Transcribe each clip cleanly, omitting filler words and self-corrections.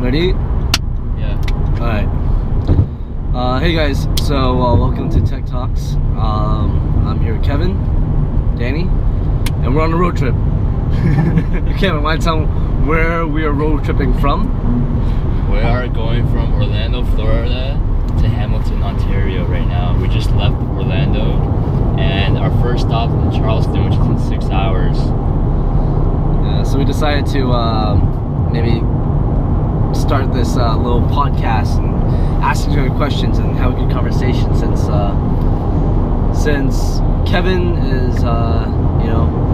Ready? Yeah. Alright. Hey guys, so welcome to Tech Talks. I'm here with Kevin, Danny, and we're on a road trip. Kevin, want to tell them where we are road tripping from? We are going from Orlando, Florida to Hamilton, Ontario right now. We just left Orlando and our first stop in Charleston, which is in 6 hours. So we decided to maybe start this little podcast and ask each other questions and have a good conversation since Kevin is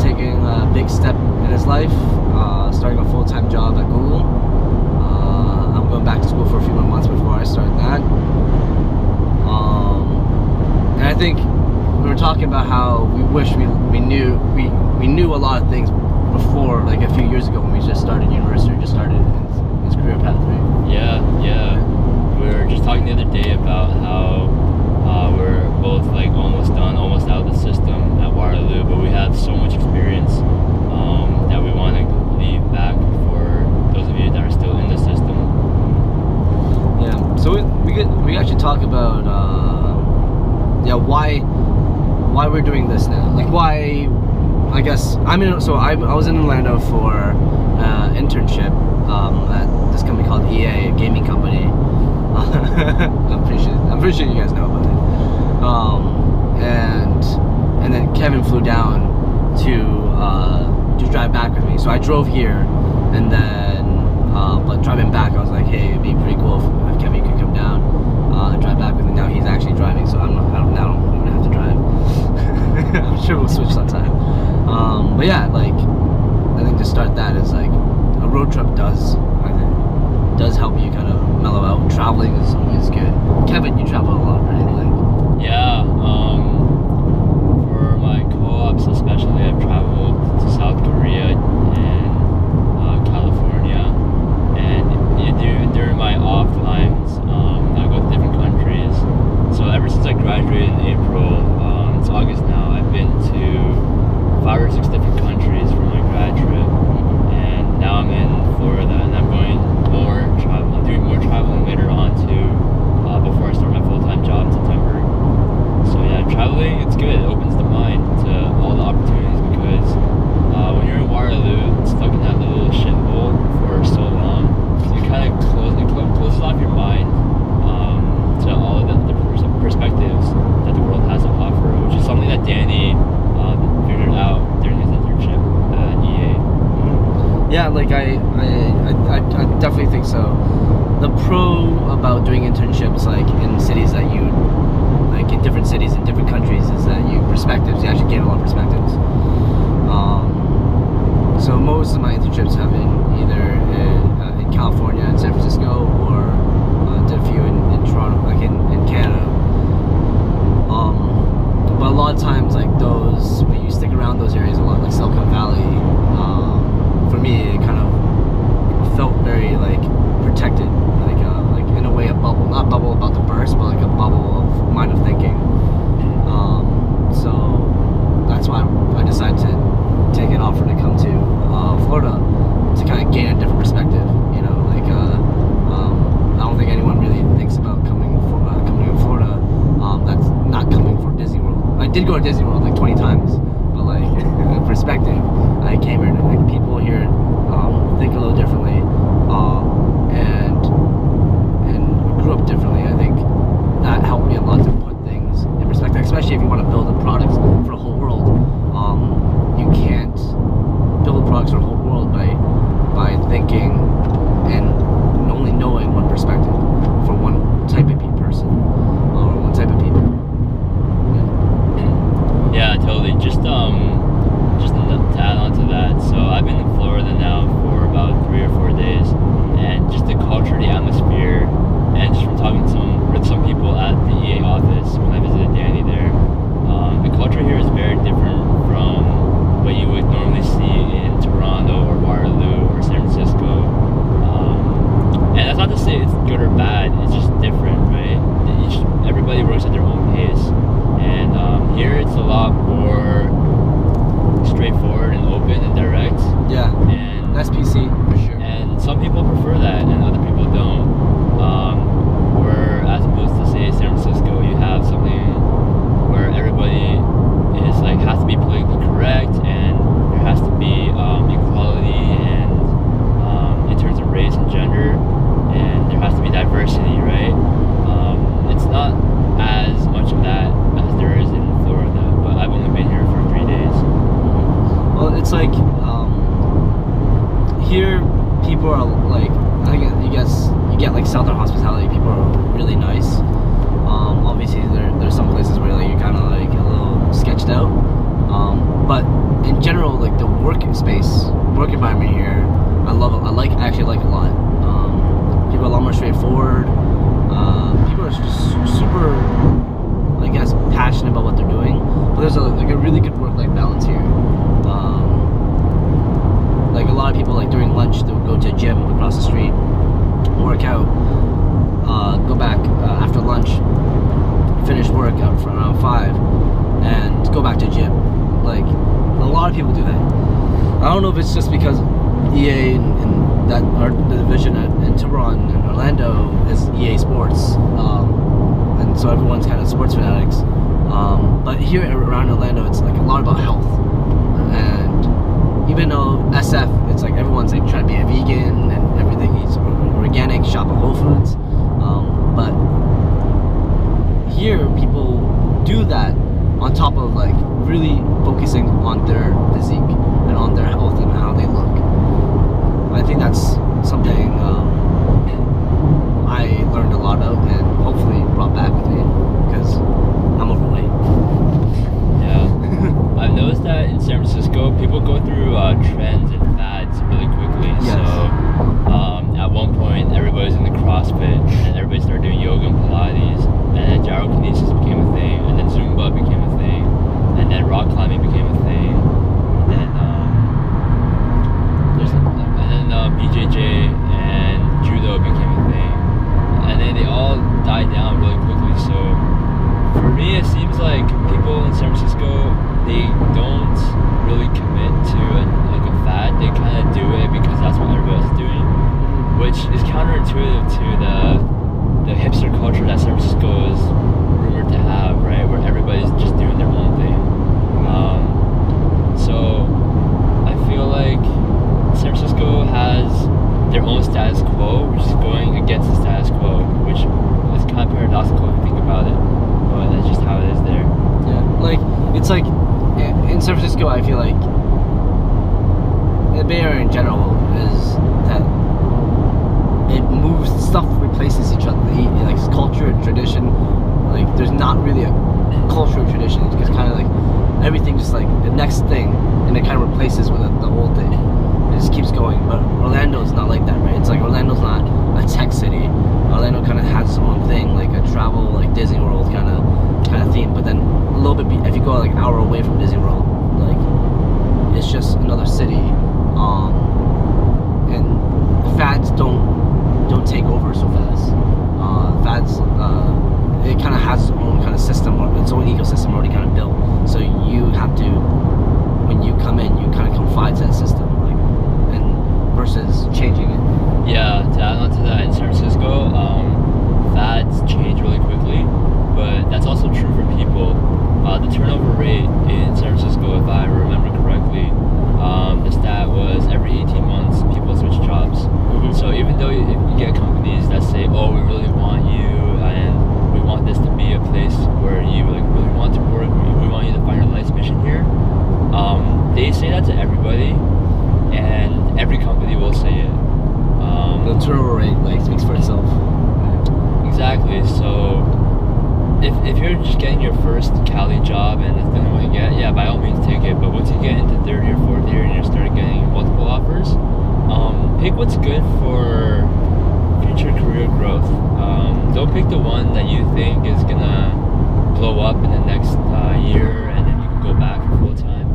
taking a big step in his life, starting a full-time job at Google. I'm going back to school for a few more months before I start that. And I think we were talking about how we wish we knew a lot of things before, like a few years ago when we just started university, just started his career pathway. Yeah. We were just talking the other day about how we're both like almost out of the system at Waterloo, but we have so much experience that we want to leave back for those of you that are still in the system. Yeah. So we actually talk about why we're doing this now. Like why. I guess I was in Orlando for internship at this company called EA, a gaming company. I'm pretty sure you guys know about it. And then Kevin flew down to drive back with me. So I drove here, and then but driving back, I was like, hey, it'd be pretty cool if Kevin could come down and drive back with me. Now he's actually driving, so I don't even have to drive. I'm sure we'll switch sometime. But yeah, like I think to start that is like a road trip does help you kind of mellow out. Traveling is always good. Kevin, you travel a lot, right? Like Yeah. For my co-ops especially, I've traveled to South Korea and California, and during my off times, I go to different countries. So ever since I graduated in April, it's August now, I've been to 5 or 6 different countries for my grad trip, and now I'm in Florida, and I'm doing more traveling later on too, before I start my full-time job in September. So yeah, traveling, it's good. It opens the mind to all the opportunities, because when you're in Waterloo, stuck in that little shithole for so long, you kind of closes off your mind to all of the perspectives that the world has to offer, which is something that Danny figured out during his internship at EA. Yeah, like I definitely think so. The pro about doing internships like in cities that you like, in different cities in different countries, is that you actually gain a lot of perspectives. So most of my internships have been either in California and San Francisco, or did a few in Toronto, like in Canada. But a lot of times, like those, when you stick around those areas a lot, like Silicon Valley, for me, it kind of felt very like protected, like in a way a bubble, not bubble about to burst, but like a bubble of mind of thinking. So that's why I decided to take an offer to come to Florida to kind of gain a different perspective. You know, like I don't think anyone really thinks about coming to Florida. That's not coming for Disney World. I did go to Disney World like 20 times, but like in perspective, I came here. Like people here think a little differently, and grew up differently. I think that helped me a lot to put things in perspective, especially if you want to build a product for the whole world. You can't build products for the whole world by thinking and only knowing one perspective for one type of person or one type of people. Yeah, totally. Just to add on to that, so I've been in Florida now for about 3 or 4 people are like, I think you get like Southern hospitality. People are really nice. Obviously there's some places where like you're kind of like a little sketched out. But in general, like the work environment here, I love it. I actually like a lot. People are a lot more straightforward. People are just super, I guess, passionate about what they're doing. But there's a really good work-life balance here. Like a lot of people, like during lunch, they'll go to a gym across the street, work out, go back after lunch, finish work out for around 5, and go back to gym. Like a lot of people do that. I don't know if it's just because EA and that our the division in Tiburon and Orlando is EA Sports, and so everyone's kind of sports fanatics. But here around Orlando, it's like a lot about health, and even though SF, it's like everyone's like trying to be a vegan and everything is organic, shop at Whole Foods, but here people do that on top of like really focusing on their physique and on their health and how they look. I think that's something I learned a lot about and hopefully brought back with me because I'm overweight. Yeah, I've noticed that in San Francisco, people go through trends and fads really quickly. Yes. So at one point, everybody's in the CrossFit, and everybody started doing yoga and Pilates, and then gyrokinesis became a thing, and then Zumba became a thing, and then rock climbing became a thing, and then BJJ and judo became a thing, and then they all died down really quickly. So for me, it seems like people in San Francisco, they don't really commit to a fad. They kind of do it because that's what everybody else is doing, which is counterintuitive to the hipster culture that San Francisco is rumored to have, right? Where everybody's just doing their own thing. So I feel like San Francisco has their own status quo, which is going against the status quo, which is kind of paradoxical if you think about it, but that's just how it is there. Yeah, like it's like in San Francisco, I feel like the Bay Area in general is that it moves, stuff replaces each other, like culture and tradition. Like there's not really a cultural tradition. It's just kind of like everything just like the next thing, and it kind of replaces with the whole thing. It just keeps going. But Orlando is not like that, right? It's like Orlando's not a tech city. Orlando kind of has its own thing, like a travel, like Disney World kind of theme. But then a little bit, if you go like an hour away from Disney World, like it's just another city. And fads don't take over so fast. Fads, it kind of has its own kind of system, or its own ecosystem already kind of built. So you have to, when you come in, you kind of confide to that system, like, and versus changing it. Yeah, to add on to that, in San Francisco, fads change really quickly, but that's also true for people. The turnover rate in San Francisco, if I remember correctly, the stat was every 18 months people switch jobs. Mm-hmm. So even though you get companies that say, oh, we really want you and we want this to be a place where you like really want to work, we want you to find your life's mission here, they say that to everybody, and every company will say it. The turnover rate like speaks for itself. Exactly. So if you're just getting your first Cali job and it's the only one you get, yeah, by all means take it. But once you get into third year, fourth year, and you start getting multiple offers, pick what's good for future career growth. Don't pick the one that you think is gonna blow up in the next year, and then you can go back for full time.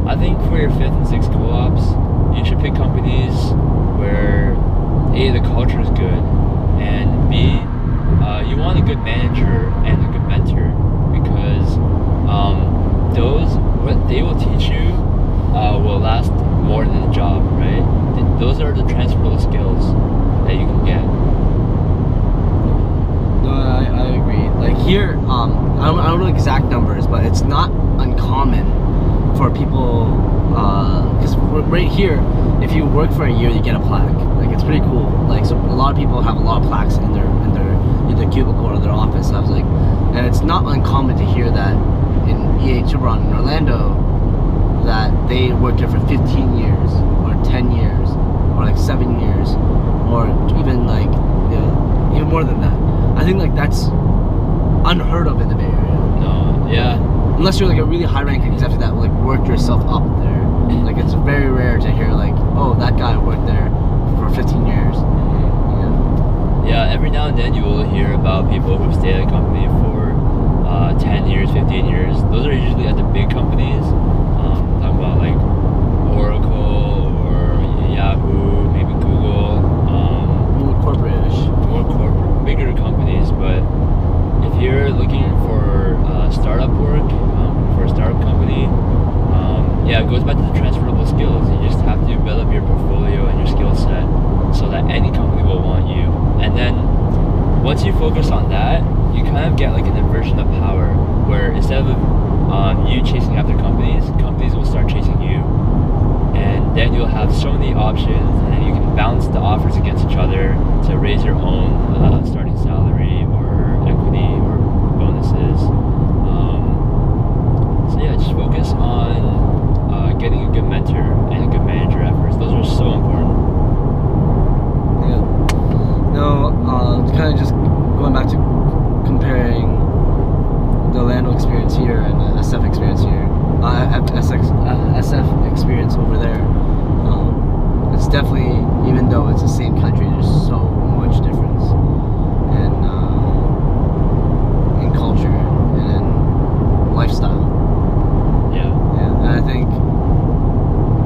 I think for your 5th and 6th co-ops, you should pick companies where A, the culture is good, and B, you want a good manager and a good mentor, because what they will teach you will last more than the job, right? Those are the transferable skills that you can get. No, I agree. Like here, I don't know exact numbers, but it's not uncommon for people, because right here, if you work for a year, you get a plaque. Like it's pretty cool. Like so, a lot of people have a lot of plaques in their either cubicle or their office. I was like, and it's not uncommon to hear that in EA Tiburon in Orlando that they worked here for 15 years or 10 years, or like 7 years, or even like even more than that. I think like that's unheard of in the Bay Area. No, yeah. Unless you're like a really high-ranking executive that like worked yourself up there. Like it's very rare to hear like, oh, that guy worked there for 15 years. Yeah, every now and then you will hear about people who stay at a company for 10 years, 15 years. Those are usually at the big companies. Talking about like Oracle or Yahoo, maybe Google. More corporate-ish. More corporate, bigger companies. But if you're looking for startup work, for a startup company, yeah, it goes back to the transferable skills. You just have to build up your portfolio and your skill set so that any company will want you. And then once you focus on that, you kind of get like an inversion of power, where instead of you chasing after companies, companies will start chasing you. And then you'll have so many options, and then you can balance the offers against each other to raise your own starting salary or equity or bonuses. So yeah, just focus on getting a good mentor and a good manager at first. Those are so important. Yeah. No, kind of just going back to comparing the Orlando experience here and the SF experience here, SF experience over there. It's definitely, even though it's the same country, there's so much difference in culture and in lifestyle. Yeah. And I think,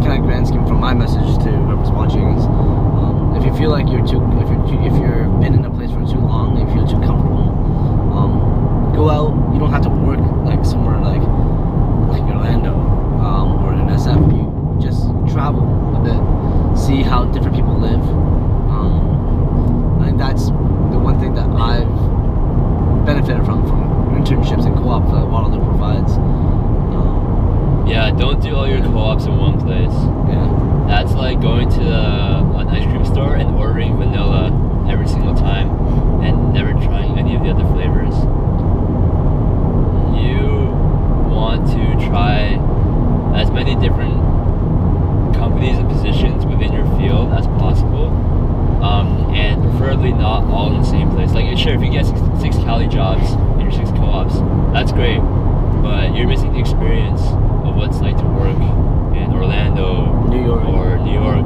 kind of grand scheme from my message to whoever's watching is, if you feel like if you're been in a place for too long, if you feel too comfortable, go out. You don't have to work like somewhere like Orlando or in SF. You just travel a bit, see how different people live. I think that's the one thing that I've benefited from internships and co-op that Waterloo provides. Yeah, don't do all your co-ops in one place. Yeah. That's like going to an ice cream store and ordering vanilla every single time and never trying any of the other flavors. You want to try as many different companies and positions within your field as possible, and preferably not all in the same place. Like, sure, if you get six Cali jobs in your 6 co-ops, that's great, but you're missing the experience of what it's like to work in Orlando, New York,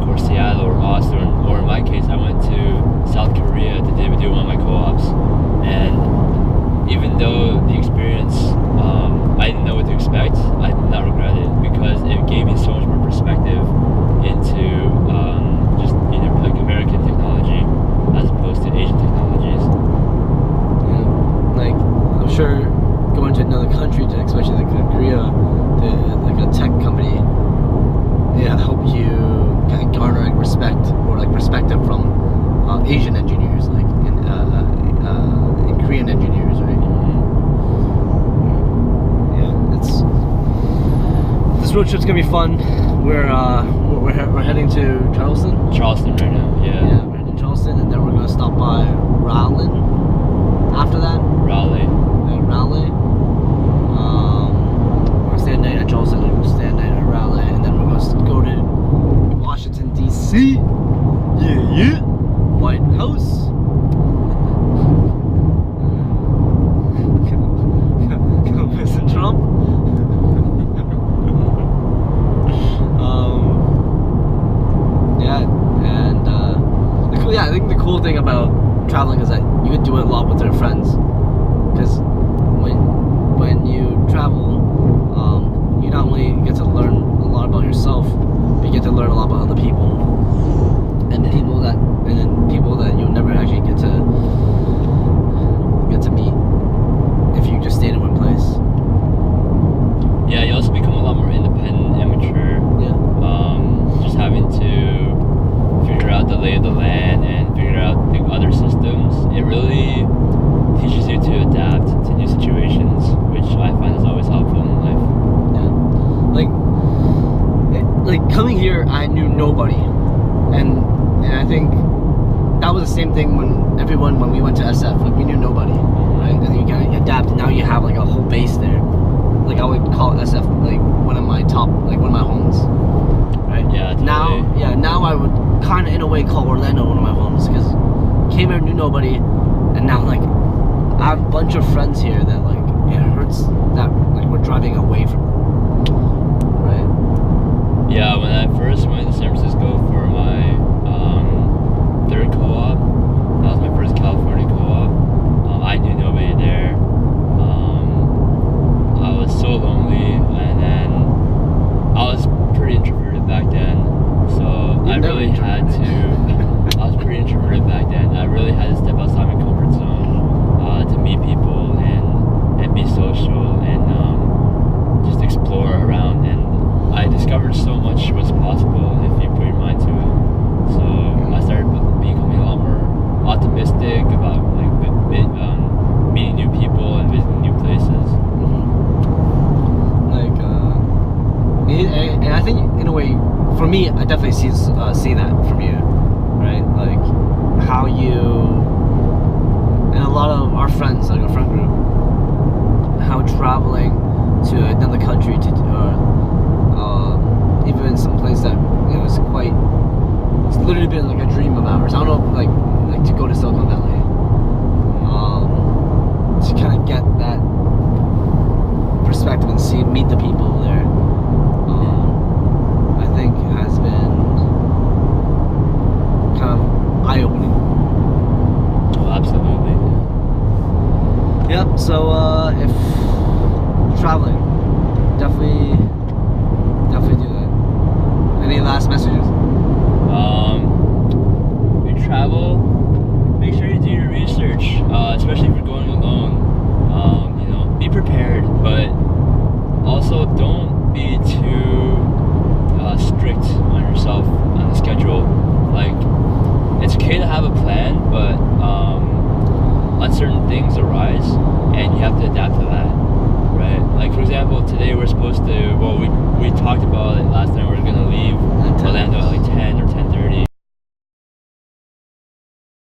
or Seattle, or Austin, or in my case, I went to South Korea to do one of my co-ops, and even though the experience, I didn't know what to expect, I did not regret it, because it gave me so much more perspective into just like American technology as opposed to Asian technologies. Yeah, like I'm sure going to another country, especially like Korea, like a tech company, help you kind of garner like respect or like perspective from Asian engineers, like in Korean engineers, right? This road trip's gonna be fun. We're heading to Charleston. Charleston right now, yeah. Yeah, we're heading to Charleston, and then we're gonna stop by Raleigh. After that, Raleigh. Raleigh. We're gonna stay a night at Charleston, and we're gonna stay a night at Raleigh, and then we're gonna go to Washington D.C. Yeah. White House. Go visit Trump. I think the cool thing about traveling is that you can do it a lot with your friends, because when you travel, you not only get to learn a lot about yourself, but you get to learn a lot about other people, and people that you'll never actually get to meet if you just stayed in one place. Yeah, you also become a lot more independent and mature. Yeah. Just having to figure out the lay of the land and figure out the other systems. It really teaches you to adapt to new situations, which I find is always helpful in life. Yeah. Like coming here, I knew nobody, and I think that was the same thing when we went to SF. Like we knew nobody, right? And then you kind of adapt, and now you have like a whole base there. Like I would call SF like one of my homes. right? Yeah, totally. Now I would kind of in a way call Orlando one of my homes because came here, knew nobody, and now like I have a bunch of friends here that like it hurts that like we're driving away from them, right? Yeah, when I first went to San Francisco for my third co-op, that was my first California co-op. I knew nobody there. I was so lonely, and then I was pretty introverted back then, so I really had to. I was pretty introverted back then. I really had to step outside my comfort zone to meet people and be social and just explore around. And I discovered so much was possible if you put your mind to it. So I started becoming a lot more optimistic about like meeting new people and visiting new places. Like, and I think in a way, for me, I definitely see that from you, right? Like how you and a lot of our friends, like our friend group, how traveling to another country to even some place that is quite, it's literally been like a dream of ours. I don't know, like to go to Silicon Valley, to kind of get that perspective and meet the people there. I think has been kind of eye-opening. Oh, absolutely. Yep. So if traveling, definitely do that. Any last messages? If you travel, make sure you do your research, especially if you're going alone. Be prepared, but also don't be too strict on yourself on the schedule. Like, it's okay to have a plan, but uncertain things arise, and you have to adapt to that, right? Like, for example, today we're supposed to, we talked about it last time, we were going to leave Orlando at like 10 or 10:30.